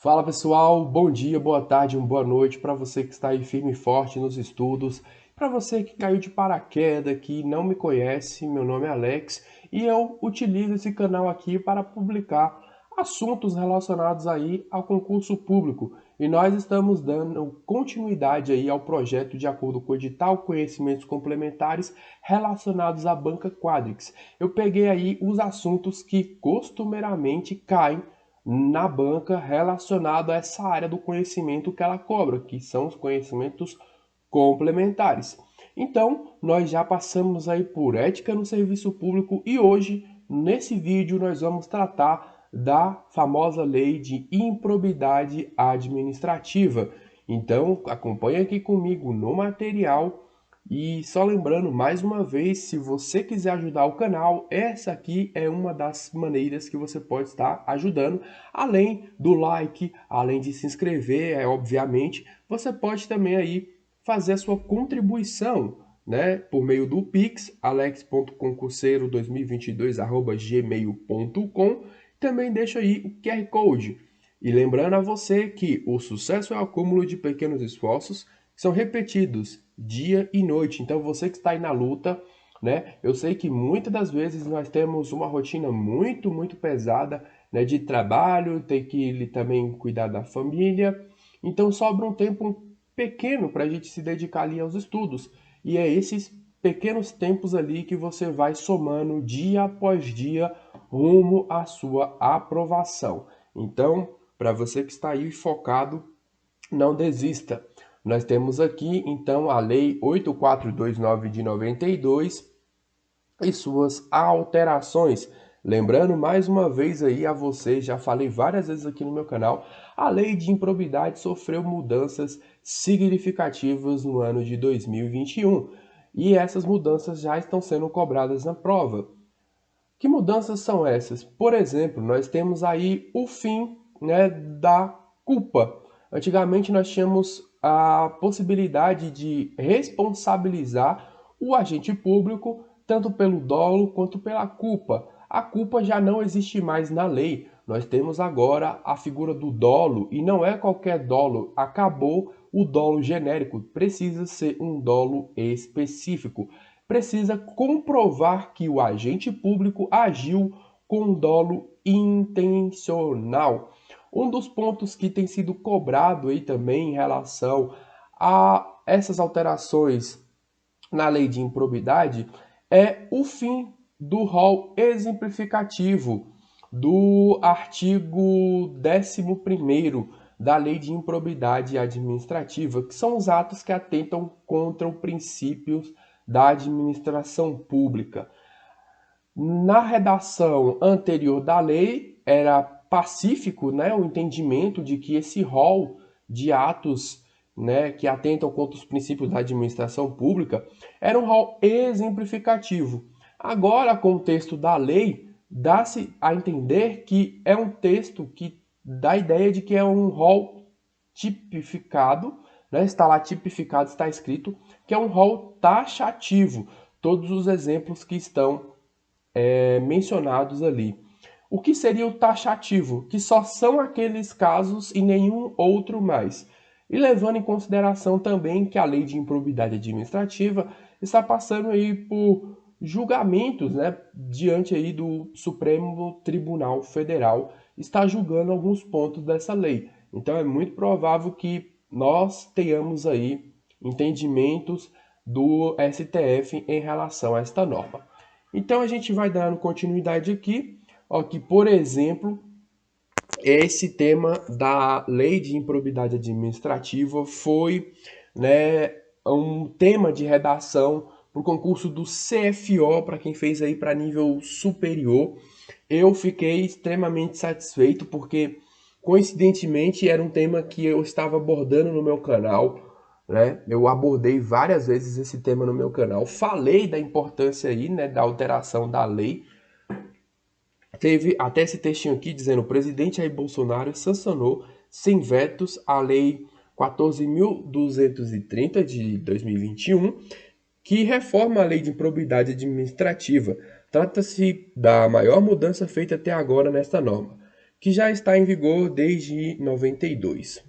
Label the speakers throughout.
Speaker 1: Fala pessoal, bom dia, boa tarde, boa noite para você que está aí firme e forte nos estudos, para você que caiu de paraquedas, que não me conhece, meu nome é Alex e eu utilizo esse canal aqui para publicar assuntos relacionados aí ao concurso público e nós estamos dando continuidade aí ao projeto de acordo com o edital Conhecimentos Complementares relacionados à banca Quadrix. Eu peguei aí os assuntos que costumeiramente caem na banca relacionado a essa área do conhecimento que ela cobra, que são os conhecimentos complementares. Então, nós já passamos aí por ética no serviço público e hoje, nesse vídeo, nós vamos tratar da famosa lei de improbidade administrativa. Então, acompanhe aqui comigo no material e só lembrando mais uma vez, se você quiser ajudar o canal, essa aqui é uma das maneiras que você pode estar ajudando. Além do like, além de se inscrever, obviamente, você pode também aí fazer a sua contribuição, né, por meio do Pix, alex.concurseiro2022@gmail.com. Também deixa aí o QR Code. E lembrando a você que o sucesso é o acúmulo de pequenos esforços que são repetidos dia e noite. Então você que está aí na luta, né? Eu sei que muitas das vezes nós temos uma rotina muito pesada, né, de trabalho, tem que também cuidar da família. Então sobra um tempo pequeno para a gente se dedicar ali aos estudos. E é esses pequenos tempos ali que você vai somando dia após dia rumo à sua aprovação. Então, para você que está aí focado, não desista. Nós temos aqui, então, a Lei 8429 de 92 e suas alterações. Lembrando mais uma vez aí a você, já falei várias vezes aqui no meu canal, a Lei de Improbidade sofreu mudanças significativas no ano de 2021 e essas mudanças já estão sendo cobradas na prova. Que mudanças são essas? Por exemplo, nós temos aí o fim, né, da culpa. Antigamente nós tínhamos a possibilidade de responsabilizar o agente público tanto pelo dolo quanto pela culpa. A culpa já não existe mais na lei. Nós temos agora a figura do dolo e não é qualquer dolo. Acabou o dolo genérico, precisa ser um dolo específico, precisa comprovar que o agente público agiu com dolo intencional. Um dos pontos que tem sido cobrado aí também em relação a essas alterações na lei de improbidade é o fim do rol exemplificativo do artigo 11º da Lei de Improbidade Administrativa, que são os atos que atentam contra os princípios da administração pública. Na redação anterior da lei, era pacífico, né, o entendimento de que esse rol de atos, né, que atentam contra os princípios da administração pública era um rol exemplificativo. Agora, com o texto da lei, dá-se a entender que é um texto que dá a ideia de que é um rol tipificado, né? Está lá tipificado, está escrito, que é um rol taxativo. Todos os exemplos que estão mencionados ali. O que seria o taxativo? Que só são aqueles casos e nenhum outro mais. E levando em consideração também que a lei de improbidade administrativa está passando aí por julgamentos, né, diante aí do Supremo Tribunal Federal, está julgando alguns pontos dessa lei. Então é muito provável que nós tenhamos aí entendimentos do STF em relação a esta norma. Então a gente vai dando continuidade aqui, ó, que por exemplo, esse tema da lei de improbidade administrativa foi, né, um tema de redação para o concurso do CFO, para quem fez aí para nível superior. Eu fiquei extremamente satisfeito porque, coincidentemente, era um tema que eu estava abordando no meu canal, né? Eu abordei várias vezes esse tema no meu canal, falei da importância aí, né, da alteração da lei. Teve até esse textinho aqui dizendo: o presidente Jair Bolsonaro sancionou sem vetos a lei 14.230 de 2021, que reforma a lei de improbidade administrativa. Trata-se da maior mudança feita até agora nesta norma, que já está em vigor desde 92.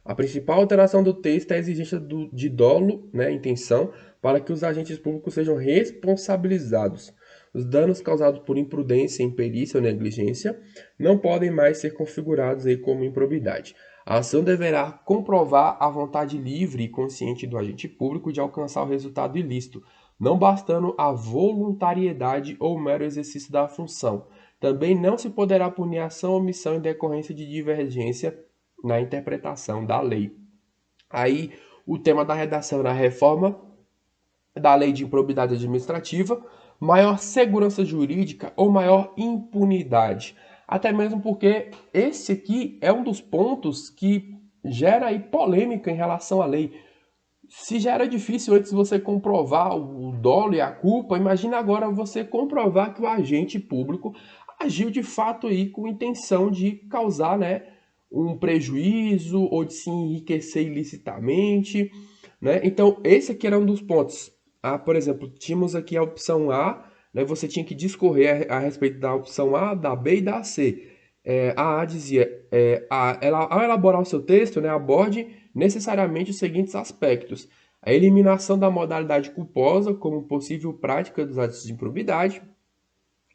Speaker 1: A principal alteração do texto é a exigência de dolo, né, intenção, para que os agentes públicos sejam responsabilizados. Os danos causados por imprudência, imperícia ou negligência não podem mais ser configurados aí como improbidade. A ação deverá comprovar a vontade livre e consciente do agente público de alcançar o resultado ilícito, não bastando a voluntariedade ou mero exercício da função. Também não se poderá punir ação ou omissão em decorrência de divergência na interpretação da lei. Aí, o tema da redação era a reforma da lei de improbidade administrativa, maior segurança jurídica ou maior impunidade. Até mesmo porque esse aqui é um dos pontos que gera aí polêmica em relação à lei. Se já era difícil antes você comprovar o dolo e a culpa, imagina agora você comprovar que o agente público agiu de fato aí com intenção de causar, né, um prejuízo ou de se enriquecer ilicitamente, né? Então, esse aqui era um dos pontos. Ah, por exemplo, tínhamos aqui a opção A, né, você tinha que discorrer a respeito da opção A, da B e da C. A dizia, ao elaborar o seu texto, né, aborde necessariamente os seguintes aspectos: a eliminação da modalidade culposa como possível prática dos atos de improbidade,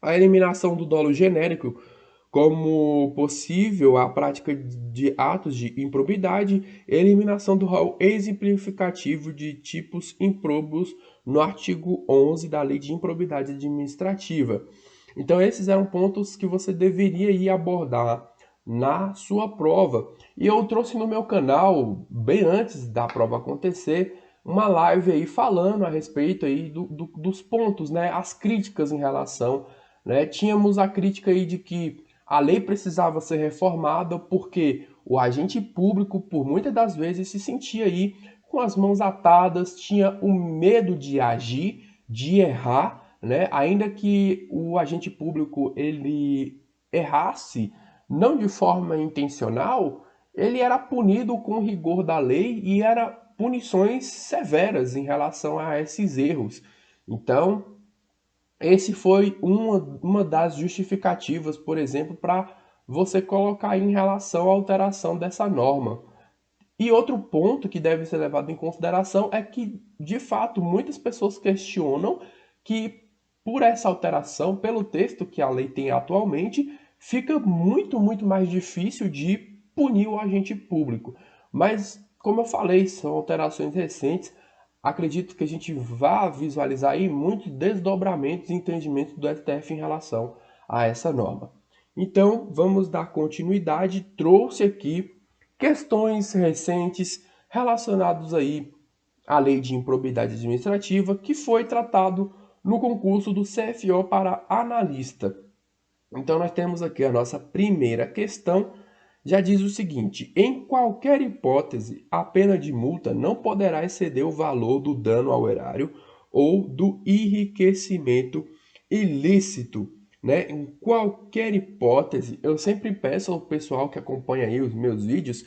Speaker 1: a eliminação do dolo genérico como possível a prática de atos de improbidade, eliminação do rol exemplificativo de tipos improbos no artigo 11 da Lei de Improbidade Administrativa. Então, esses eram pontos que você deveria ir abordar na sua prova. E eu trouxe no meu canal, bem antes da prova acontecer, uma live aí falando a respeito aí dos pontos, né? As críticas em relação, né? Tínhamos a crítica aí de que a lei precisava ser reformada porque o agente público, por muitas das vezes, se sentia aí com as mãos atadas, tinha o medo de agir, de errar, né? Ainda que o agente público ele errasse, não de forma intencional, ele era punido com o rigor da lei e era punições severas em relação a esses erros. Então, esse foi uma das justificativas, por exemplo, para você colocar em relação à alteração dessa norma. E outro ponto que deve ser levado em consideração é que, de fato, muitas pessoas questionam que, por essa alteração, pelo texto que a lei tem atualmente, fica muito mais difícil de punir o agente público. Mas, como eu falei, são alterações recentes. Acredito que a gente vá visualizar aí muitos desdobramentos e entendimentos do STF em relação a essa norma. Então, vamos dar continuidade. Trouxe aqui questões recentes relacionadas aí à lei de improbidade administrativa, que foi tratado no concurso do CFO para analista. Então, nós temos aqui a nossa primeira questão, já diz o seguinte: em qualquer hipótese, a pena de multa não poderá exceder o valor do dano ao erário ou do enriquecimento ilícito, né? Em qualquer hipótese, eu sempre peço ao pessoal que acompanha aí os meus vídeos,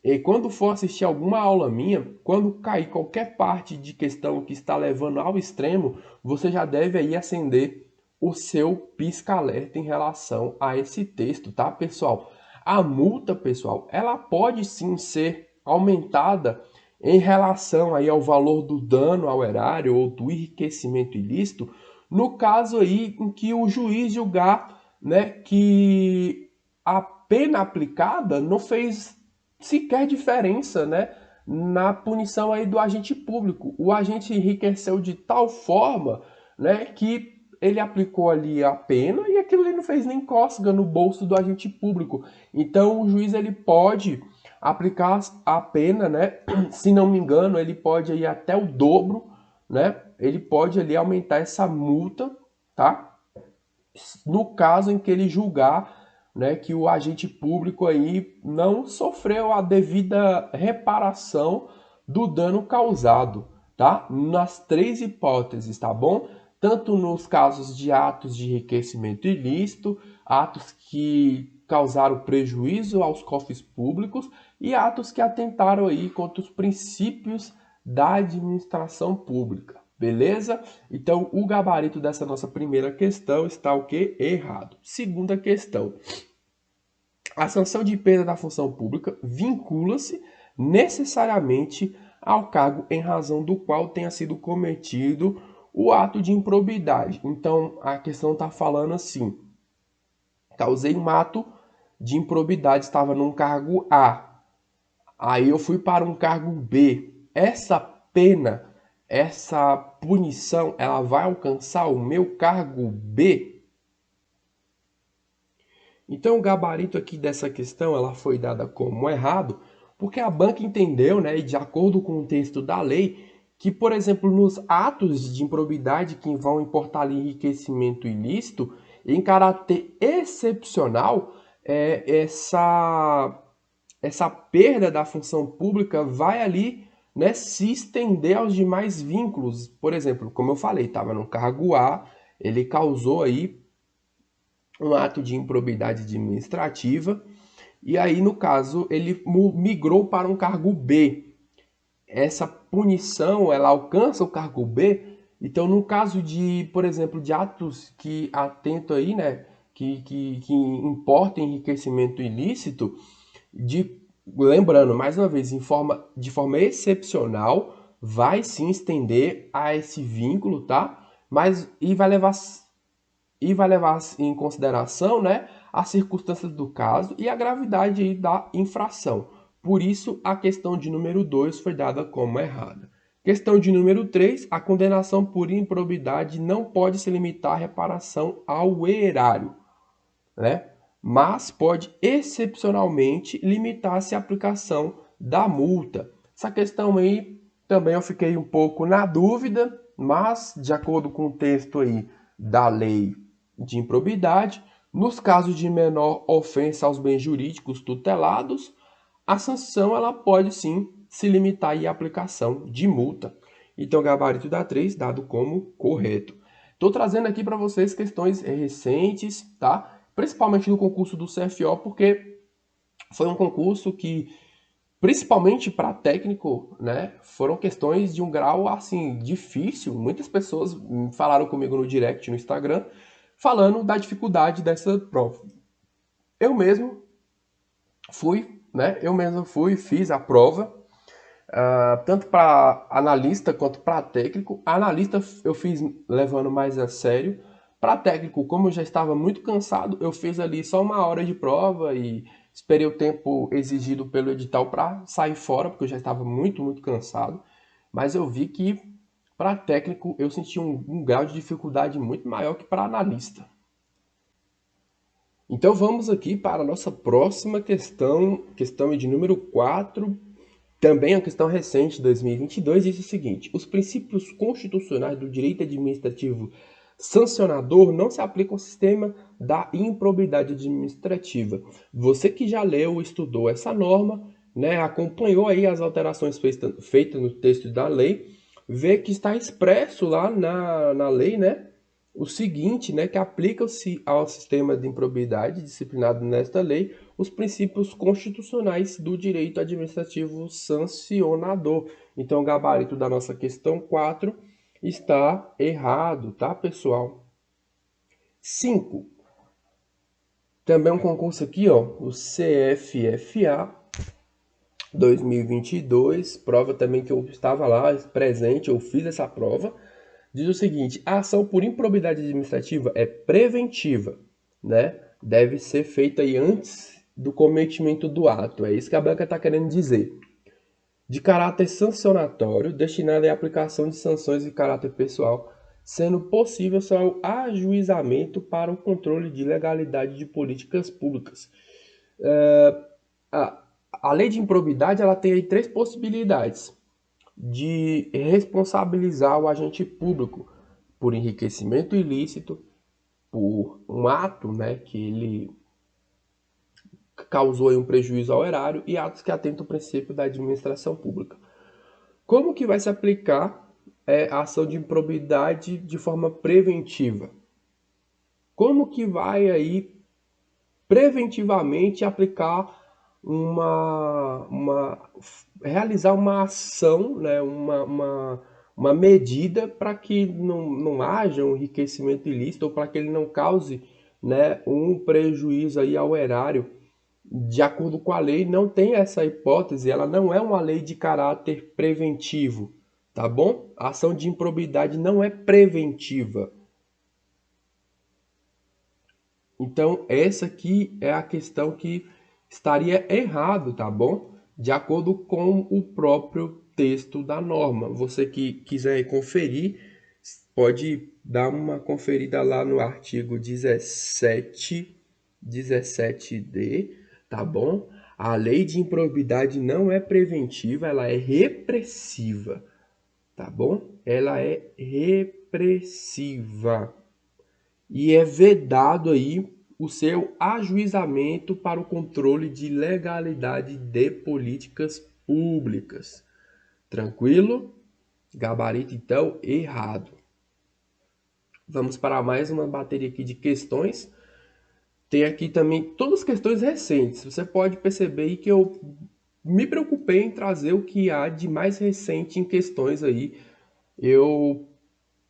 Speaker 1: e quando for assistir alguma aula minha, quando cair qualquer parte de questão que está levando ao extremo, você já deve aí acender o seu pisca-alerta em relação a esse texto, tá, pessoal? A multa, pessoal, ela pode sim ser aumentada em relação aí ao valor do dano ao erário ou do enriquecimento ilícito, no caso aí em que o juiz julgar, né, que a pena aplicada não fez sequer diferença, né, na punição aí do agente público. O agente enriqueceu de tal forma, né, que ele aplicou ali a pena e aquilo ali não fez nem cócega no bolso do agente público. Então o juiz ele pode aplicar a pena, né? Se não me engano, ele pode ir até o dobro, né? Ele pode ali aumentar essa multa, tá? No caso em que ele julgar, né, que o agente público aí não sofreu a devida reparação do dano causado, tá? Nas três hipóteses, tá bom? Tanto nos casos de atos de enriquecimento ilícito, atos que causaram prejuízo aos cofres públicos e atos que atentaram aí contra os princípios da administração pública. Beleza? Então, o gabarito dessa nossa primeira questão está o quê? Errado. Segunda questão. A sanção de perda da função pública vincula-se necessariamente ao cargo em razão do qual tenha sido cometido o ato de improbidade. Então, a questão está falando assim: causei um ato de improbidade, estava num cargo A, aí eu fui para um cargo B. Essa pena, essa punição, ela vai alcançar o meu cargo B? Então, o gabarito aqui dessa questão, ela foi dada como errado, porque a banca entendeu, né, e de acordo com o texto da lei, que, por exemplo, nos atos de improbidade que vão importar ali enriquecimento ilícito, em caráter excepcional, essa perda da função pública vai ali, né, se estender aos demais vínculos. Por exemplo, como eu falei, estava no cargo A, ele causou aí um ato de improbidade administrativa, e aí, no caso, ele migrou para um cargo B. Essa punição, ela alcança o cargo B. Então, no caso de, por exemplo, de atos que atentam aí, né, que importam enriquecimento ilícito, lembrando, mais uma vez, de forma excepcional, vai sim estender a esse vínculo, tá? Mas vai levar em consideração, né, as circunstâncias do caso e a gravidade aí da infração. Por isso, a questão de número 2 foi dada como errada. Questão de número 3, a condenação por improbidade não pode se limitar à reparação ao erário, né? Mas pode excepcionalmente limitar-se à aplicação da multa. Essa questão aí também eu fiquei um pouco na dúvida, mas de acordo com o texto aí da lei de improbidade, nos casos de menor ofensa aos bens jurídicos tutelados, a sanção ela pode sim se limitar à aplicação de multa. Então, o gabarito da 3 dado como correto. Estou trazendo aqui para vocês questões recentes, tá? Principalmente no concurso do CFO, porque foi um concurso que, principalmente para técnico, né, foram questões de um grau assim difícil. Muitas pessoas falaram comigo no direct no Instagram, falando da dificuldade dessa prova. Eu mesmo fui, fiz a prova, tanto para analista quanto para técnico. A analista eu fiz levando mais a sério. Para técnico, como eu já estava muito cansado, eu fiz ali só 1 hora de prova e esperei o tempo exigido pelo edital para sair fora, porque eu já estava muito, muito cansado. Mas eu vi que para técnico eu senti um grau de dificuldade muito maior que para analista. Então vamos aqui para a nossa próxima questão de número 4. Também é uma questão recente, de 2022, diz o seguinte: os princípios constitucionais do direito administrativo sancionador não se aplicam ao sistema da improbidade administrativa. Você que já leu, estudou essa norma, né, acompanhou aí as alterações feitas no texto da lei, vê que está expresso lá na lei, né, o seguinte, né, que aplica-se ao sistema de improbidade disciplinado nesta lei os princípios constitucionais do direito administrativo sancionador. Então, o gabarito da nossa questão 4 está errado, tá, pessoal? 5. Também um concurso aqui, ó, o CFFA 2022, prova também que eu estava lá presente, eu fiz essa prova. Diz o seguinte: a ação por improbidade administrativa é preventiva, né? Deve ser feita aí antes do cometimento do ato. É isso que a banca está querendo dizer. De caráter sancionatório, destinada à aplicação de sanções de caráter pessoal, sendo possível só o ajuizamento para o controle de legalidade de políticas públicas. A lei de improbidade ela tem aí 3 possibilidades de responsabilizar o agente público por enriquecimento ilícito, por um ato, né, que ele causou um prejuízo ao erário, e atos que atentam ao princípio da administração pública. Como que vai se aplicar a ação de improbidade de forma preventiva? Como que vai aí preventivamente aplicar realizar uma ação, né, uma medida para que não haja um enriquecimento ilícito ou para que ele não cause, né, um prejuízo aí ao erário. de acordo com a lei, não tem essa hipótese, ela não é uma lei de caráter preventivo, tá bom? A ação de improbidade não é preventiva. Então, essa aqui é a questão que estaria errado, tá bom? De acordo com o próprio texto da norma. Você que quiser conferir, pode dar uma conferida lá no artigo 17d, tá bom? A lei de improbidade não é preventiva, ela é repressiva, tá bom? Ela é repressiva e é vedado aí o seu ajuizamento para o controle de legalidade de políticas públicas. Tranquilo? Gabarito então errado. Vamos para mais uma bateria aqui de questões. Tem aqui também todas as questões recentes. Você pode perceber aí que eu me preocupei em trazer o que há de mais recente em questões aí. Eu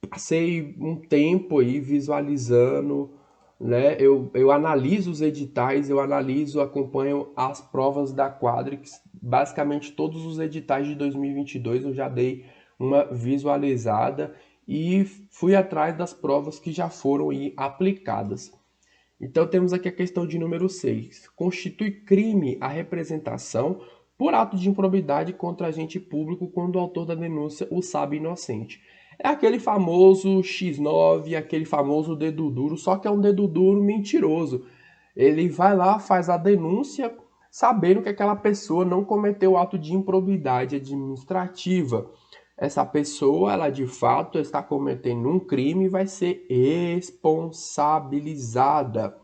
Speaker 1: passei um tempo aí visualizando, né? Eu analiso os editais, eu analiso, acompanho as provas da Quadrix. Basicamente todos os editais de 2022 eu já dei uma visualizada e fui atrás das provas que já foram aí aplicadas. Então temos aqui a questão de número 6. Constitui crime a representação por ato de improbidade contra agente público quando o autor da denúncia o sabe inocente. É aquele famoso X9, aquele famoso dedo duro, só que é um dedo duro mentiroso. Ele vai lá, faz a denúncia, sabendo que aquela pessoa não cometeu ato de improbidade administrativa. Essa pessoa, ela de fato está cometendo um crime e vai ser responsabilizada.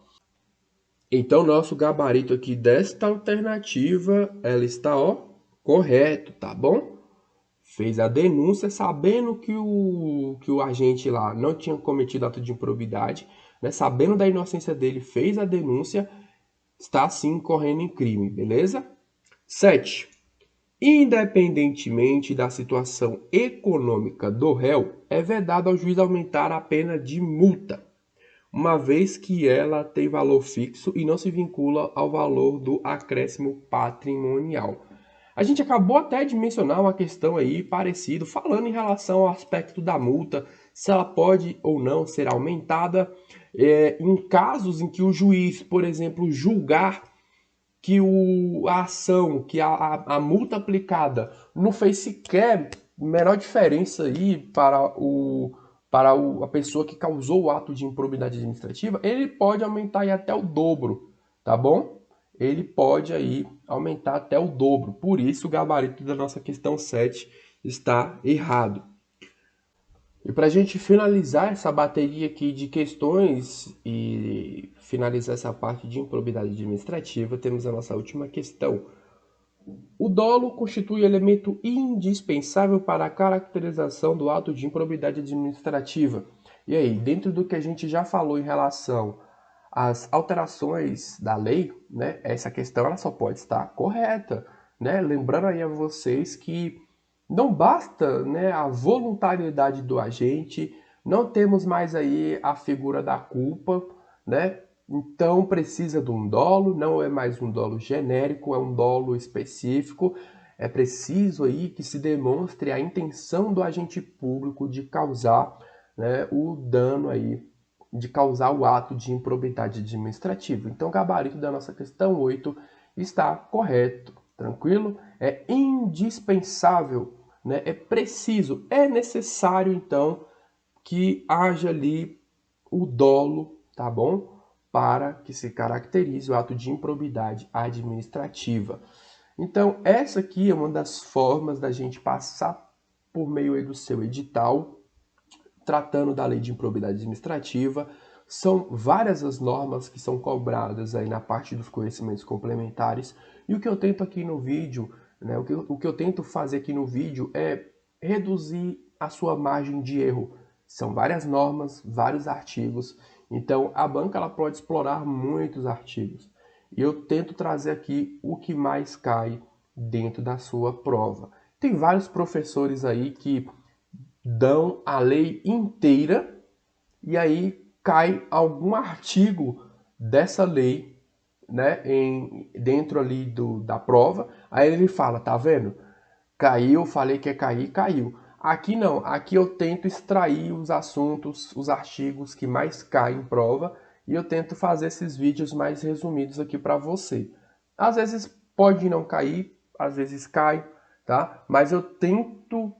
Speaker 1: Então, nosso gabarito aqui desta alternativa, ela está, ó, correto, tá bom? Fez a denúncia sabendo que o agente lá não tinha cometido ato de improbidade, né? Sabendo da inocência dele, fez a denúncia, está sim correndo em crime, beleza? 7. Independentemente da situação econômica do réu, é vedado ao juiz aumentar a pena de multa, uma vez que ela tem valor fixo e não se vincula ao valor do acréscimo patrimonial. A gente acabou até de mencionar uma questão aí parecida, falando em relação ao aspecto da multa, se ela pode ou não ser aumentada, em casos em que o juiz, por exemplo, julgar que a ação, que a multa aplicada não fez sequer menor diferença aí a pessoa que causou o ato de improbidade administrativa, ele pode aumentar aí até o dobro, tá bom? Ele pode aí aumentar até o dobro. Por isso o gabarito da nossa questão 7 está errado. E para a gente finalizar essa bateria aqui de questões e finalizar essa parte de improbidade administrativa, temos a nossa última questão. O dolo constitui elemento indispensável para a caracterização do ato de improbidade administrativa. E aí, dentro do que a gente já falou em relação às alterações da lei, né, essa questão ela só pode estar correta, né? Lembrando aí a vocês que não basta, né, a voluntariedade do agente, não temos mais aí a figura da culpa, né? Então precisa de um dolo, não é mais um dolo genérico, é um dolo específico. É preciso aí que se demonstre a intenção do agente público de causar, né, o dano aí, de causar o ato de improbidade administrativa. Então o gabarito da nossa questão 8 está correto, tranquilo? É indispensável, né? É preciso, é necessário então que haja ali o dolo, tá bom? Para que se caracterize o ato de improbidade administrativa. Então, essa aqui é uma das formas da gente passar por meio aí do seu edital, tratando da lei de improbidade administrativa. São várias as normas que são cobradas aí na parte dos conhecimentos complementares. E o que eu tento aqui no vídeo, né, o que eu tento fazer aqui no vídeo é reduzir a sua margem de erro. São várias normas, vários artigos. Então, a banca ela pode explorar muitos artigos. E eu tento trazer aqui o que mais cai dentro da sua prova. Tem vários professores aí que dão a lei inteira e aí cai algum artigo dessa lei né, dentro ali da prova, aí ele fala, tá vendo? Caiu, falei que ia cair, caiu. Aqui não, aqui eu tento extrair os assuntos, os artigos que mais caem em prova e eu tento fazer esses vídeos mais resumidos aqui para você. Às vezes pode não cair, às vezes cai, tá? Mas eu tento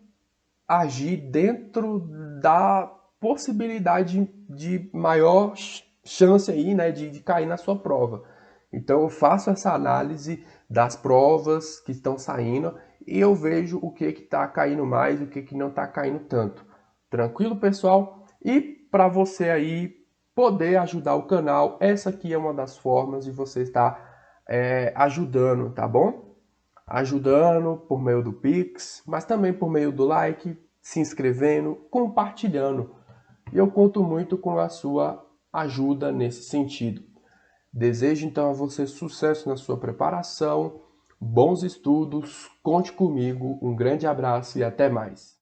Speaker 1: agir dentro da possibilidade de maior chance aí, né, de cair na sua prova. Então eu faço essa análise das provas que estão saindo e eu vejo o que está caindo mais e o que não está caindo tanto. Tranquilo, pessoal? E para você aí poder ajudar o canal, essa aqui é uma das formas de você estar ajudando, tá bom? Ajudando por meio do Pix, mas também por meio do like, se inscrevendo, compartilhando. E eu conto muito com a sua ajuda nesse sentido. Desejo então a você sucesso na sua preparação, bons estudos, conte comigo, um grande abraço e até mais.